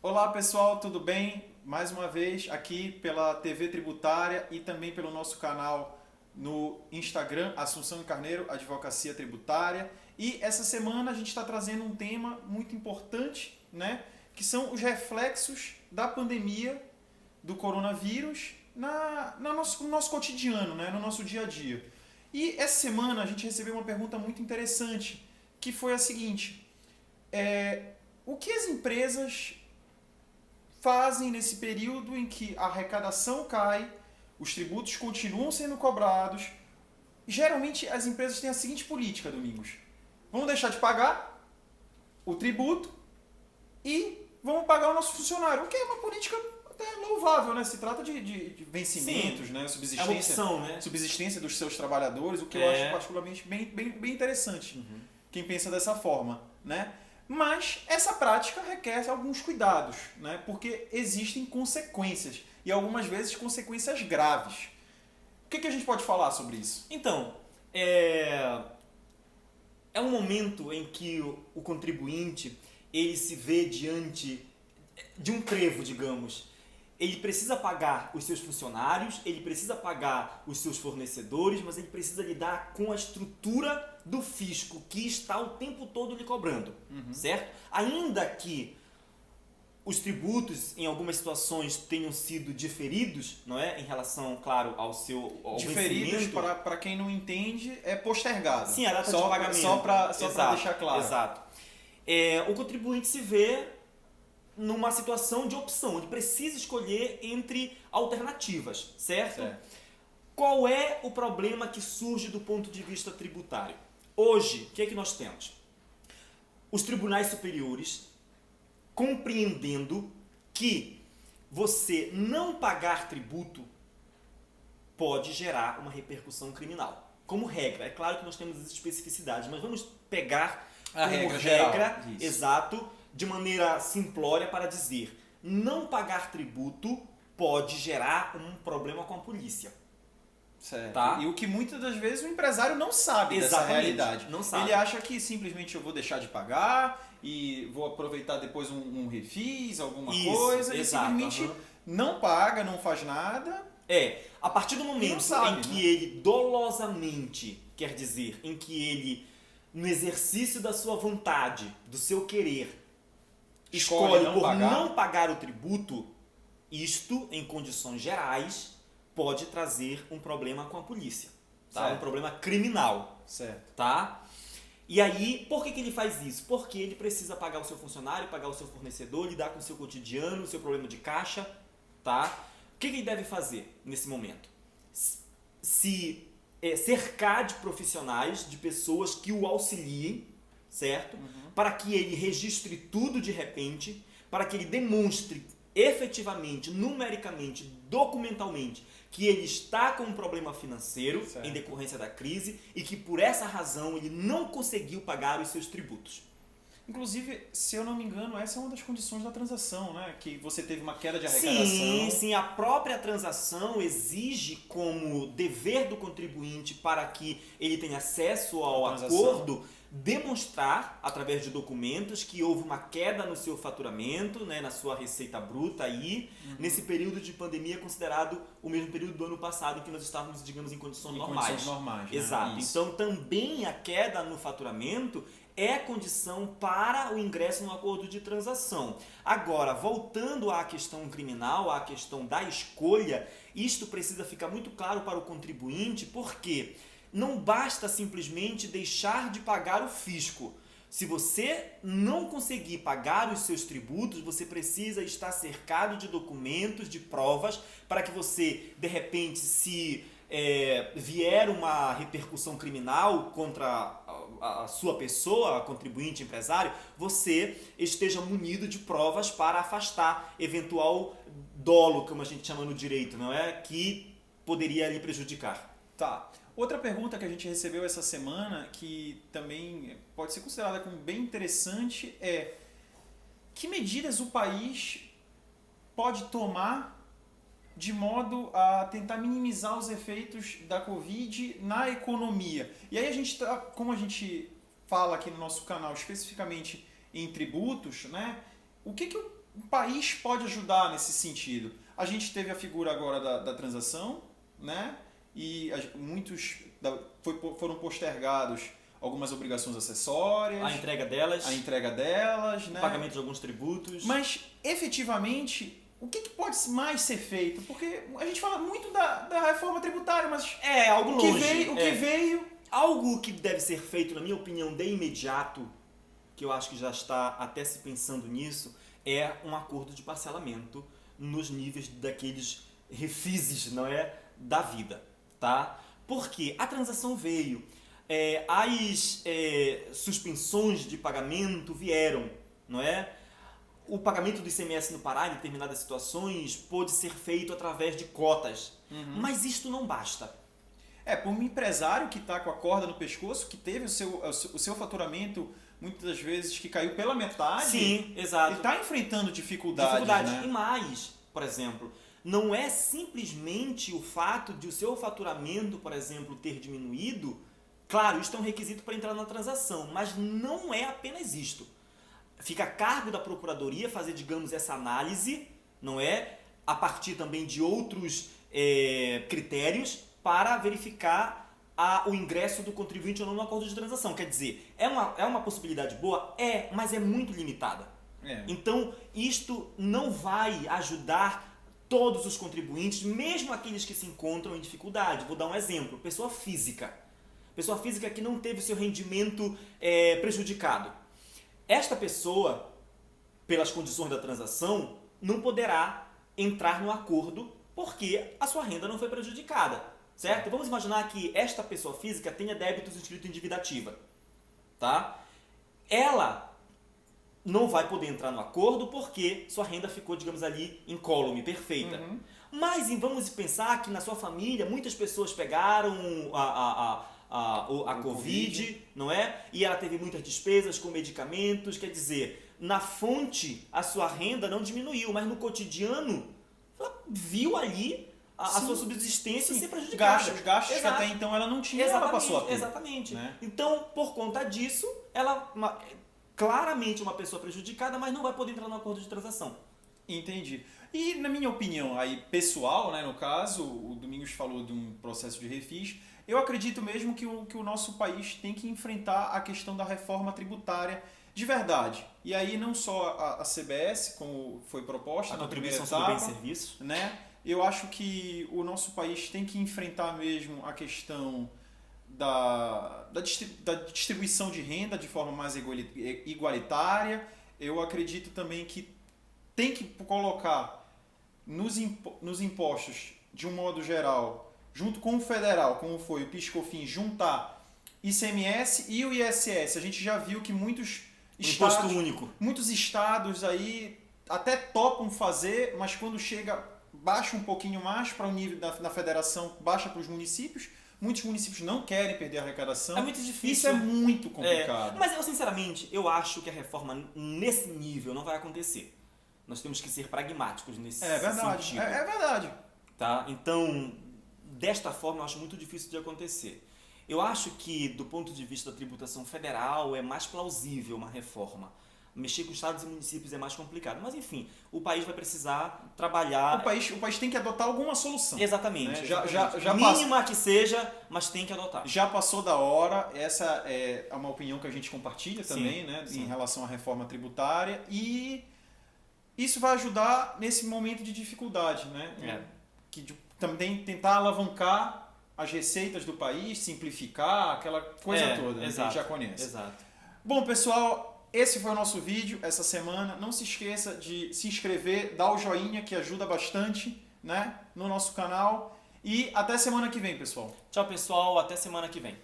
Olá pessoal, tudo bem? Mais uma vez aqui pela TV Tributária e também pelo nosso canal no Instagram, Assunção e Carneiro, Advocacia Tributária. E essa semana a gente está trazendo um tema muito importante, né? Que são os reflexos da pandemia do coronavírus no nosso cotidiano, né? No nosso dia a dia. E essa semana a gente recebeu uma pergunta muito interessante, que foi a seguinte: o que as empresas fazem nesse período em que a arrecadação cai, os tributos continuam sendo cobrados? Geralmente as empresas têm a seguinte política, Domingos: vamos deixar de pagar o tributo e vamos pagar o nosso funcionário, o que é uma política até louvável, né? Se trata de vencimentos, né? É uma opção, né? Subsistência dos seus trabalhadores, o que eu acho particularmente bem interessante. Quem pensa dessa forma, né? Mas essa prática requer alguns cuidados, né? Porque existem consequências, e algumas vezes consequências graves. O que a gente pode falar sobre isso? Então, é um momento em que o contribuinte ele se vê diante de um trevo, digamos. Ele precisa pagar os seus funcionários, ele precisa pagar os seus fornecedores, mas ele precisa lidar com a estrutura do fisco que está o tempo todo lhe cobrando, certo? Ainda que os tributos, em algumas situações, tenham sido diferidos, não é? Em relação, claro, ao diferidos, para quem não entende, é postergado. Sim, a data de pagamento. Só para deixar claro. Exato. O contribuinte se vê numa situação de opção, ele precisa escolher entre alternativas, certo? Qual é o problema que surge do ponto de vista tributário? Hoje, o que é que nós temos? Os tribunais superiores compreendendo que você não pagar tributo pode gerar uma repercussão criminal. Como regra, é claro que nós temos as especificidades, mas vamos pegar a como regra exato, de maneira simplória para dizer: não pagar tributo pode gerar um problema com a polícia. Certo. Tá? E o que muitas das vezes o empresário não sabe dessa realidade. Não sabe. Ele acha que simplesmente eu vou deixar de pagar e vou aproveitar depois um refis, alguma coisa, exato, e simplesmente não paga, não faz nada. A partir do momento em que ele dolosamente, quer dizer, em que ele, no exercício da sua vontade, do seu querer, escolhe não pagar o tributo, isto, em condições gerais, pode trazer um problema com a polícia, tá? Um problema criminal, certo? Tá? E aí, por que ele faz isso? Porque ele precisa pagar o seu funcionário, pagar o seu fornecedor, lidar com o seu cotidiano, o seu problema de caixa, tá? O que ele deve fazer nesse momento? Se cercar de profissionais, de pessoas que o auxiliem, certo? Para que ele registre tudo de repente, para que ele demonstre efetivamente, numericamente, documentalmente, que ele está com um problema financeiro em decorrência da crise e que por essa razão ele não conseguiu pagar os seus tributos. Inclusive, se eu não me engano, essa é uma das condições da transação, né? Que você teve uma queda de arrecadação. Sim, a própria transação exige como dever do contribuinte para que ele tenha acesso ao acordo demonstrar, através de documentos, que houve uma queda no seu faturamento, né, na sua receita bruta aí, nesse período de pandemia considerado o mesmo período do ano passado em que nós estávamos, digamos, em condições normais. Exato. Isso. Então, também a queda no faturamento é condição para o ingresso no acordo de transação. Agora, voltando à questão criminal, à questão da escolha, isto precisa ficar muito claro para o contribuinte, porque não basta simplesmente deixar de pagar o fisco. Se você não conseguir pagar os seus tributos, você precisa estar cercado de documentos, de provas, para que você, de repente, se vier uma repercussão criminal contra a sua pessoa, contribuinte, empresário, você esteja munido de provas para afastar eventual dolo, como a gente chama no direito, não é? Que poderia lhe prejudicar. Tá. Outra pergunta que a gente recebeu essa semana, que também pode ser considerada como bem interessante, é: que medidas o país pode tomar de modo a tentar minimizar os efeitos da Covid na economia? E aí como a gente fala aqui no nosso canal especificamente em tributos, né? O que o país pode ajudar nesse sentido? A gente teve a figura agora da transação, né? E foram postergados algumas obrigações acessórias. A entrega delas, né? O pagamento de alguns tributos. Mas, efetivamente, o que pode mais ser feito? Porque a gente fala muito da reforma tributária, mas algo longe. O que veio... Algo que deve ser feito, na minha opinião, de imediato, que eu acho que já está até se pensando nisso, é um acordo de parcelamento nos níveis daqueles refises, não é, da vida, tá? Porque a transação veio, as suspensões de pagamento vieram, não é? O pagamento do ICMS no Pará, em determinadas situações, pôde ser feito através de cotas, mas isto não basta. Para um empresário que está com a corda no pescoço, que teve o seu faturamento, muitas das vezes, que caiu pela metade. Sim, exato. Ele está enfrentando dificuldades. Né? E mais, por exemplo, não é simplesmente o fato de o seu faturamento, por exemplo, ter diminuído. Claro, isto é um requisito para entrar na transação, mas não é apenas isto. Fica a cargo da Procuradoria fazer, digamos, essa análise, não é? A partir também de outros critérios, para verificar o ingresso do contribuinte ou não no acordo de transação. Quer dizer, é uma possibilidade boa? Mas é muito limitada. Então, isto não vai ajudar todos os contribuintes, mesmo aqueles que se encontram em dificuldade. Vou dar um exemplo. Pessoa física. Pessoa física que não teve seu rendimento prejudicado. Esta pessoa, pelas condições da transação, não poderá entrar no acordo porque a sua renda não foi prejudicada. Certo? Vamos imaginar que esta pessoa física tenha débitos inscritos em dívida ativa. Tá? Ela não vai poder entrar no acordo porque sua renda ficou, digamos ali, incólume, perfeita. Mas vamos pensar que na sua família muitas pessoas pegaram a Covid, não é? E ela teve muitas despesas com medicamentos. Quer dizer, na fonte a sua renda não diminuiu, mas no cotidiano ela viu ali a sua subsistência ser prejudicada. Gastos que até então ela não tinha, ela passou a ter. Exatamente. Né? Então, por conta disso, ela claramente uma pessoa prejudicada, mas não vai poder entrar no acordo de transação. Entendi. E na minha opinião aí pessoal, né, no caso, o Domingos falou de um processo de refis, eu acredito mesmo que o nosso país tem que enfrentar a questão da reforma tributária de verdade. E aí não só a CBS, como foi proposta a na primeira contribuição sobre bens e serviços, né? Eu acho que o nosso país tem que enfrentar mesmo a questão da distribuição de renda de forma mais igualitária. Eu acredito também que tem que colocar nos impostos, de um modo geral, junto com o federal, como foi o PIS/COFINS, juntar ICMS e o ISS. A gente já viu que muitos estados aí até topam fazer, mas quando baixa um pouquinho mais para o nível na federação, baixa para os municípios. Muitos municípios não querem perder a arrecadação. É muito difícil. Isso é muito complicado. Mas eu, sinceramente, eu acho que a reforma nesse nível não vai acontecer. Nós temos que ser pragmáticos nesse sentido. É verdade. Tá? Então, desta forma, eu acho muito difícil de acontecer. Eu acho que, do ponto de vista da tributação federal, é mais plausível uma reforma. Mexer com estados e municípios é mais complicado. Mas, enfim, o país vai precisar trabalhar... O país tem que adotar alguma solução. Exatamente. Né? Já mínima que seja, mas tem que adotar. Já passou da hora. Essa é uma opinião que a gente compartilha também, né? Sim. Em relação à reforma tributária. E isso vai ajudar nesse momento de dificuldade, né? Também tentar alavancar as receitas do país, simplificar, aquela coisa toda, né? Que a gente já conhece. Exato. Bom, pessoal... Esse foi o nosso vídeo essa semana. Não se esqueça de se inscrever, dar o joinha que ajuda bastante, né, no nosso canal. E até semana que vem, pessoal. Tchau, pessoal. Até semana que vem.